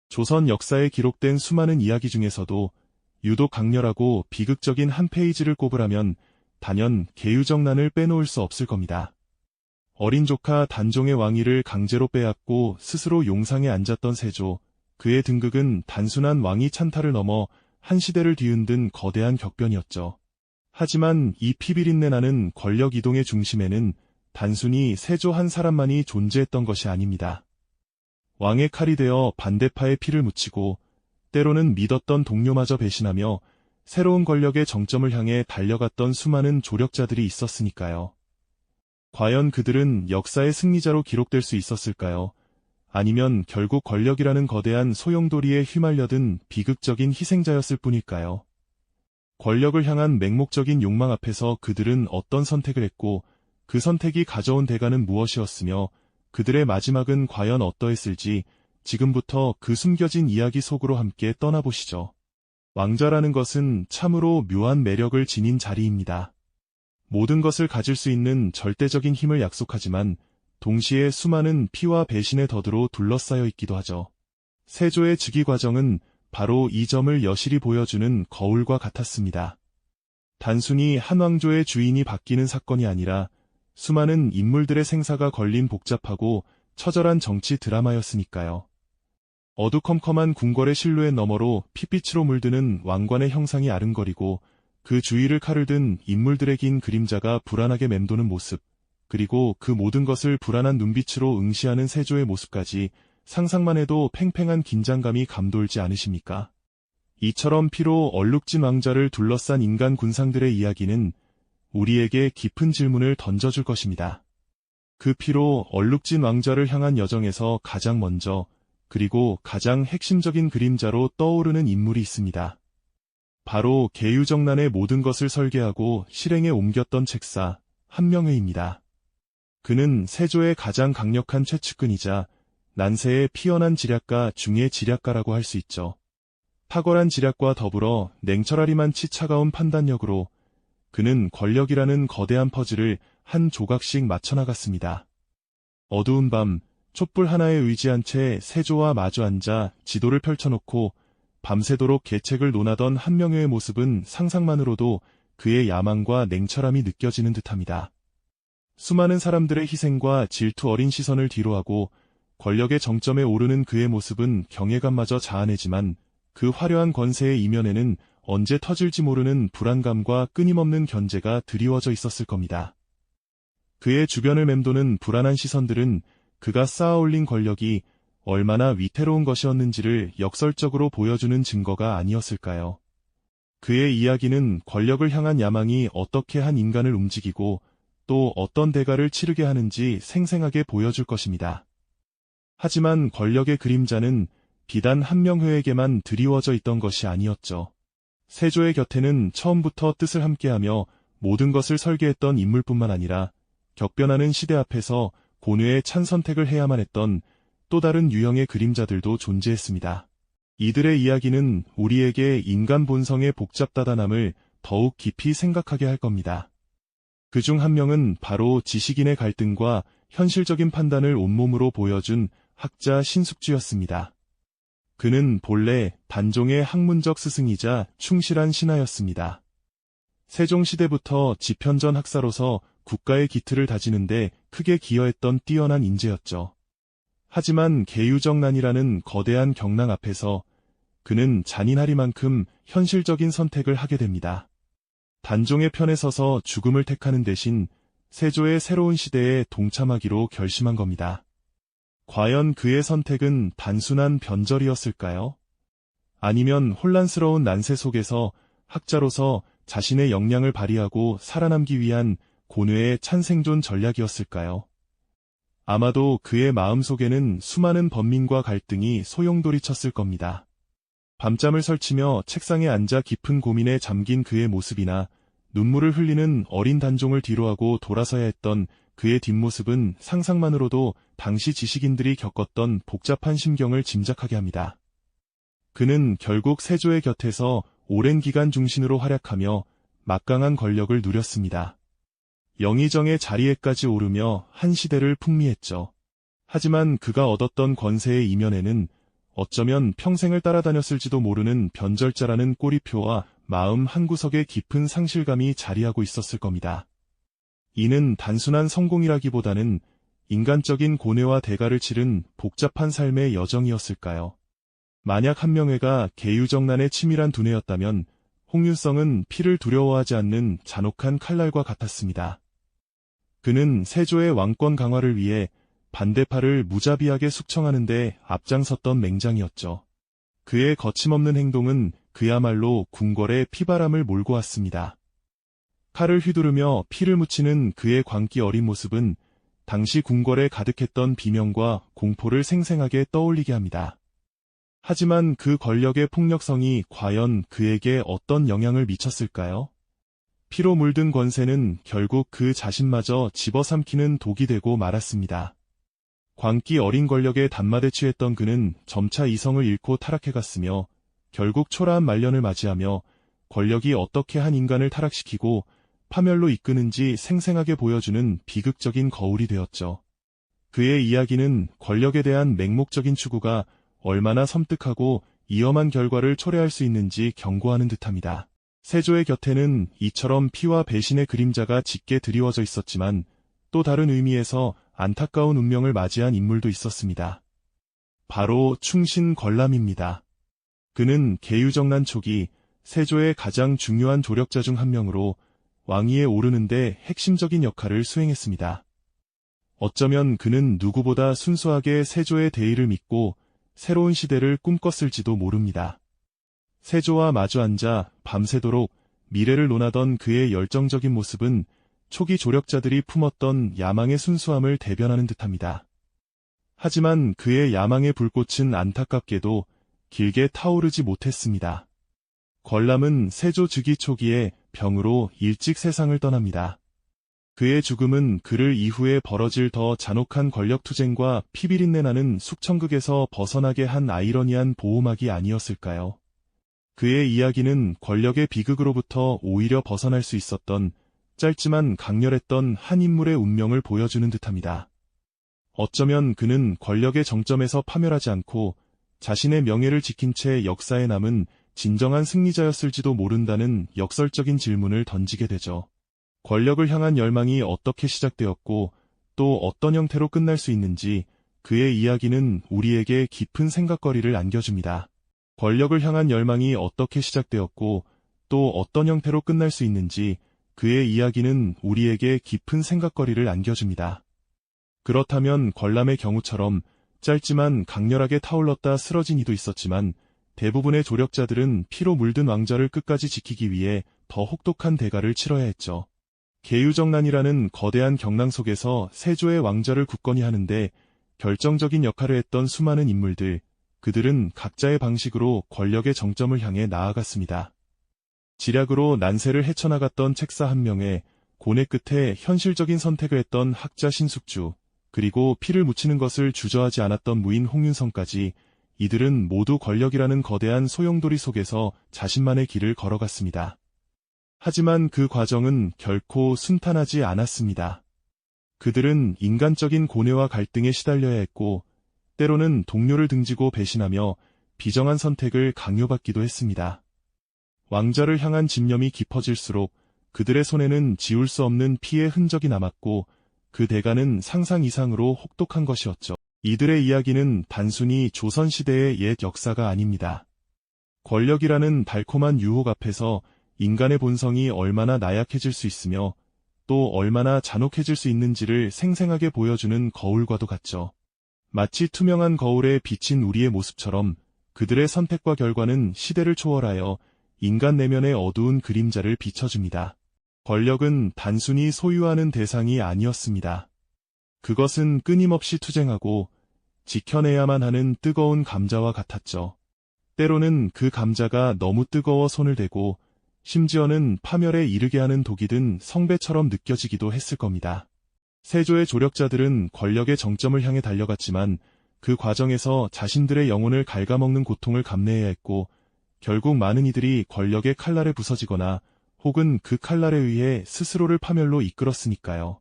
조선 역사에 기록된 수많은 이야기 중에서도 유독 강렬하고 비극적인 한 페이지를 꼽으라면 단연 계유정난을 빼놓을 수 없을 겁니다. 어린 조카 단종의 왕위를 강제로 빼앗고 스스로 용상에 앉았던 세조, 그의 등극은 단순한 왕위 찬탈을 넘어 한 시대를 뒤흔든 거대한 격변이었죠. 하지만 이 피비린내 나는 권력 이동의 중심에는 단순히 세조 한 사람만이 존재했던 것이 아닙니다. 왕의 칼이 되어 반대파의 피를 묻히고 때로는 믿었던 동료마저 배신하며 새로운 권력의 정점을 향해 달려갔던 수많은 조력자들이 있었으니까요. 과연 그들은 역사의 승리자로 기록될 수 있었을까요? 아니면 결국 권력이라는 거대한 소용돌이에 휘말려든 비극적인 희생자였을 뿐일까요? 권력을 향한 맹목적인 욕망 앞에서 그들은 어떤 선택을 했고 그 선택이 가져온 대가는 무엇이었으며 그들의 마지막은 과연 어떠했을지 지금부터 그 숨겨진 이야기 속으로 함께 떠나보시죠. 왕자라는 것은 참으로 묘한 매력을 지닌 자리입니다. 모든 것을 가질 수 있는 절대적인 힘을 약속하지만 동시에 수많은 피와 배신의 덫으로 둘러싸여 있기도 하죠. 세조의 즉위 과정은 바로 이 점을 여실히 보여주는 거울과 같았습니다. 단순히 한 왕조의 주인이 바뀌는 사건이 아니라 수많은 인물들의 생사가 걸린 복잡하고 처절한 정치 드라마였으니까요. 어두컴컴한 궁궐의 실루엣 너머로 핏빛으로 물드는 왕관의 형상이 아른거리고 그 주위를 칼을 든 인물들의 긴 그림자가 불안하게 맴도는 모습, 그리고 그 모든 것을 불안한 눈빛으로 응시하는 세조의 모습까지 상상만 해도 팽팽한 긴장감이 감돌지 않으십니까? 이처럼 피로 얼룩진 왕자를 둘러싼 인간 군상들의 이야기는 우리에게 깊은 질문을 던져줄 것입니다. 그 피로 얼룩진 왕자를 향한 여정에서 가장 먼저 그리고 가장 핵심적인 그림자로 떠오르는 인물이 있습니다. 바로 계유정난의 모든 것을 설계하고 실행에 옮겼던 책사 한명회입니다. 그는 세조의 가장 강력한 최측근이자 난세의 피어난 지략가 중의 지략가라고 할 수 있죠. 탁월한 지략과 더불어 냉철하리만치 차가운 판단력으로 그는 권력이라는 거대한 퍼즐을 한 조각씩 맞춰나갔습니다. 어두운 밤, 촛불 하나에 의지한 채 세조와 마주 앉아 지도를 펼쳐놓고 밤새도록 계책을 논하던 한명회의 모습은 상상만으로도 그의 야망과 냉철함이 느껴지는 듯합니다. 수많은 사람들의 희생과 질투 어린 시선을 뒤로하고 권력의 정점에 오르는 그의 모습은 경외감마저 자아내지만 그 화려한 권세의 이면에는 언제 터질지 모르는 불안감과 끊임없는 견제가 드리워져 있었을 겁니다. 그의 주변을 맴도는 불안한 시선들은 그가 쌓아올린 권력이 얼마나 위태로운 것이었는지를 역설적으로 보여주는 증거가 아니었을까요? 그의 이야기는 권력을 향한 야망이 어떻게 한 인간을 움직이고 또 어떤 대가를 치르게 하는지 생생하게 보여줄 것입니다. 하지만 권력의 그림자는 비단 한명회에게만 드리워져 있던 것이 아니었죠. 세조의 곁에는 처음부터 뜻을 함께하며 모든 것을 설계했던 인물뿐만 아니라 격변하는 시대 앞에서 고뇌의 찬 선택을 해야만 했던 또 다른 유형의 그림자들도 존재했습니다. 이들의 이야기는 우리에게 인간 본성의 복잡다단함을 더욱 깊이 생각하게 할 겁니다. 그중 한 명은 바로 지식인의 갈등과 현실적인 판단을 온몸으로 보여준 학자 신숙주였습니다. 그는 본래 단종의 학문적 스승이자 충실한 신하였습니다. 세종시대부터 지편전 학사로서 국가의 기틀을 다지는데 크게 기여했던 뛰어난 인재였죠. 하지만 계유정난이라는 거대한 경랑 앞에서 그는 잔인하리만큼 현실적인 선택을 하게 됩니다. 단종의 편에 서서 죽음을 택하는 대신 세조의 새로운 시대에 동참하기로 결심한 겁니다. 과연 그의 선택은 단순한 변절이었을까요? 아니면 혼란스러운 난세 속에서 학자로서 자신의 역량을 발휘하고 살아남기 위한 고뇌의 찬생존 전략이었을까요? 아마도 그의 마음속에는 수많은 번민과 갈등이 소용돌이쳤을 겁니다. 밤잠을 설치며 책상에 앉아 깊은 고민에 잠긴 그의 모습이나 눈물을 흘리는 어린 단종을 뒤로하고 돌아서야 했던 그의 뒷모습은 상상만으로도 당시 지식인들이 겪었던 복잡한 심경을 짐작하게 합니다. 그는 결국 세조의 곁에서 오랜 기간 중신으로 활약하며 막강한 권력을 누렸습니다. 영의정의 자리에까지 오르며 한 시대를 풍미했죠. 하지만 그가 얻었던 권세의 이면에는 어쩌면 평생을 따라다녔을지도 모르는 변절자라는 꼬리표와 마음 한구석에 깊은 상실감이 자리하고 있었을 겁니다. 이는 단순한 성공이라기보다는 인간적인 고뇌와 대가를 치른 복잡한 삶의 여정이었을까요? 만약 한명회가 계유정난의 치밀한 두뇌였다면 홍윤성은 피를 두려워하지 않는 잔혹한 칼날과 같았습니다. 그는 세조의 왕권 강화를 위해 반대파를 무자비하게 숙청하는 데 앞장섰던 맹장이었죠. 그의 거침없는 행동은 그야말로 궁궐에 피바람을 몰고 왔습니다. 칼을 휘두르며 피를 묻히는 그의 광기 어린 모습은 당시 궁궐에 가득했던 비명과 공포를 생생하게 떠올리게 합니다. 하지만 그 권력의 폭력성이 과연 그에게 어떤 영향을 미쳤을까요? 피로 물든 권세는 결국 그 자신마저 집어삼키는 독이 되고 말았습니다. 광기 어린 권력의 단맛에 취했던 그는 점차 이성을 잃고 타락해갔으며 결국 초라한 말년을 맞이하며 권력이 어떻게 한 인간을 타락시키고 파멸로 이끄는지 생생하게 보여주는 비극적인 거울이 되었죠. 그의 이야기는 권력에 대한 맹목적인 추구가 얼마나 섬뜩하고 위험한 결과를 초래할 수 있는지 경고하는 듯합니다. 세조의 곁에는 이처럼 피와 배신의 그림자가 짙게 드리워져 있었지만 또 다른 의미에서 안타까운 운명을 맞이한 인물도 있었습니다. 바로 충신 권람입니다. 그는 계유정난 초기 세조의 가장 중요한 조력자 중 한 명으로 왕위에 오르는데 핵심적인 역할을 수행했습니다. 어쩌면 그는 누구보다 순수하게 세조의 대의를 믿고 새로운 시대를 꿈꿨을지도 모릅니다. 세조와 마주 앉아 밤새도록 미래를 논하던 그의 열정적인 모습은 초기 조력자들이 품었던 야망의 순수함을 대변하는 듯합니다. 하지만 그의 야망의 불꽃은 안타깝게도 길게 타오르지 못했습니다. 권람은 세조 즉위 초기에 병으로 일찍 세상을 떠납니다. 그의 죽음은 그를 이후에 벌어질 더 잔혹한 권력투쟁과 피비린내 나는 숙청극에서 벗어나게 한 아이러니한 보호막이 아니었을까요? 그의 이야기는 권력의 비극으로부터 오히려 벗어날 수 있었던 짧지만 강렬했던 한 인물의 운명을 보여주는 듯합니다. 어쩌면 그는 권력의 정점에서 파멸하지 않고 자신의 명예를 지킨 채 역사에 남은 진정한 승리자였을지도 모른다는 역설적인 질문을 던지게 되죠. 권력을 향한 열망이 어떻게 시작되었고 또 어떤 형태로 끝날 수 있는지 그의 이야기는 우리에게 깊은 생각거리를 안겨줍니다. 권력을 향한 열망이 어떻게 시작되었고 또 어떤 형태로 끝날 수 있는지 그의 이야기는 우리에게 깊은 생각거리를 안겨줍니다. 그렇다면 권람의 경우처럼 짧지만 강렬하게 타올랐다 쓰러진 이도 있었지만 대부분의 조력자들은 피로 물든 왕좌를 끝까지 지키기 위해 더 혹독한 대가를 치러야 했죠. 계유정난이라는 거대한 경랑 속에서 세조의 왕좌를 굳건히 하는데 결정적인 역할을 했던 수많은 인물들, 그들은 각자의 방식으로 권력의 정점을 향해 나아갔습니다. 지략으로 난세를 헤쳐나갔던 책사 한 명에 고뇌 끝에 현실적인 선택을 했던 학자 신숙주, 그리고 피를 묻히는 것을 주저하지 않았던 무인 홍윤성까지 이들은 모두 권력이라는 거대한 소용돌이 속에서 자신만의 길을 걸어갔습니다. 하지만 그 과정은 결코 순탄하지 않았습니다. 그들은 인간적인 고뇌와 갈등에 시달려야 했고 때로는 동료를 등지고 배신하며 비정한 선택을 강요받기도 했습니다. 왕좌를 향한 집념이 깊어질수록 그들의 손에는 지울 수 없는 피의 흔적이 남았고 그 대가는 상상 이상으로 혹독한 것이었죠. 이들의 이야기는 단순히 조선시대의 옛 역사가 아닙니다. 권력이라는 달콤한 유혹 앞에서 인간의 본성이 얼마나 나약해질 수 있으며 또 얼마나 잔혹해질 수 있는지를 생생하게 보여주는 거울과도 같죠. 마치 투명한 거울에 비친 우리의 모습처럼 그들의 선택과 결과는 시대를 초월하여 인간 내면의 어두운 그림자를 비춰줍니다. 권력은 단순히 소유하는 대상이 아니었습니다. 그것은 끊임없이 투쟁하고 지켜내야만 하는 뜨거운 감자와 같았죠. 때로는 그 감자가 너무 뜨거워 손을 대고 심지어는 파멸에 이르게 하는 독이 든 성배처럼 느껴지기도 했을 겁니다. 세조의 조력자들은 권력의 정점을 향해 달려갔지만 그 과정에서 자신들의 영혼을 갉아먹는 고통을 감내해야 했고 결국 많은 이들이 권력의 칼날에 부서지거나 혹은 그 칼날에 의해 스스로를 파멸로 이끌었으니까요.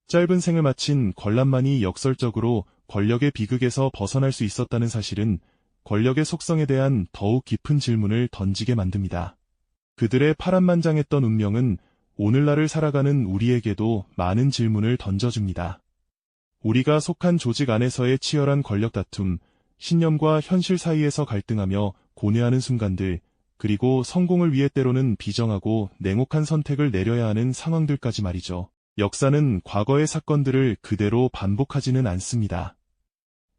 짧은 생을 마친 권람만이 역설적으로 권력의 비극에서 벗어날 수 있었다는 사실은 권력의 속성에 대한 더욱 깊은 질문을 던지게 만듭니다. 그들의 파란만장했던 운명은 오늘날을 살아가는 우리에게도 많은 질문을 던져줍니다. 우리가 속한 조직 안에서의 치열한 권력 다툼, 신념과 현실 사이에서 갈등하며 고뇌하는 순간들, 그리고 성공을 위해 때로는 비정하고 냉혹한 선택을 내려야 하는 상황들까지 말이죠. 역사는 과거의 사건들을 그대로 반복하지는 않습니다.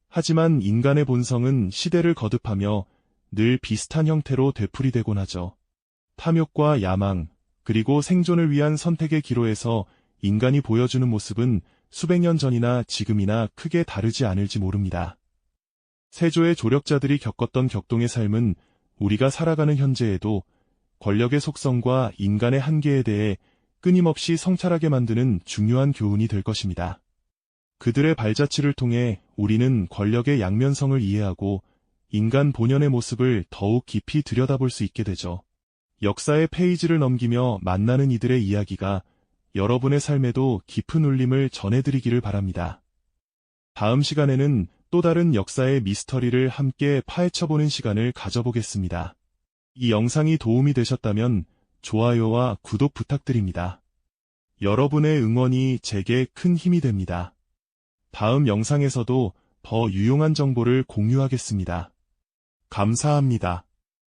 하지만 인간의 본성은 시대를 거듭하며 늘 비슷한 형태로 되풀이되곤 하죠. 탐욕과 야망, 그리고 생존을 위한 선택의 기로에서 인간이 보여주는 모습은 수백 년 전이나 지금이나 크게 다르지 않을지 모릅니다. 세조의 조력자들이 겪었던 격동의 삶은 우리가 살아가는 현재에도 권력의 속성과 인간의 한계에 대해 끊임없이 성찰하게 만드는 중요한 교훈이 될 것입니다. 그들의 발자취를 통해 우리는 권력의 양면성을 이해하고 인간 본연의 모습을 더욱 깊이 들여다볼 수 있게 되죠. 역사의 페이지를 넘기며 만나는 이들의 이야기가 여러분의 삶에도 깊은 울림을 전해드리기를 바랍니다. 다음 시간에는 또 다른 역사의 미스터리를 함께 파헤쳐보는 시간을 가져보겠습니다. 이 영상이 도움이 되셨다면 좋아요와 구독 부탁드립니다. 여러분의 응원이 제게 큰 힘이 됩니다. 다음 영상에서도 더 유용한 정보를 공유하겠습니다. 감사합니다.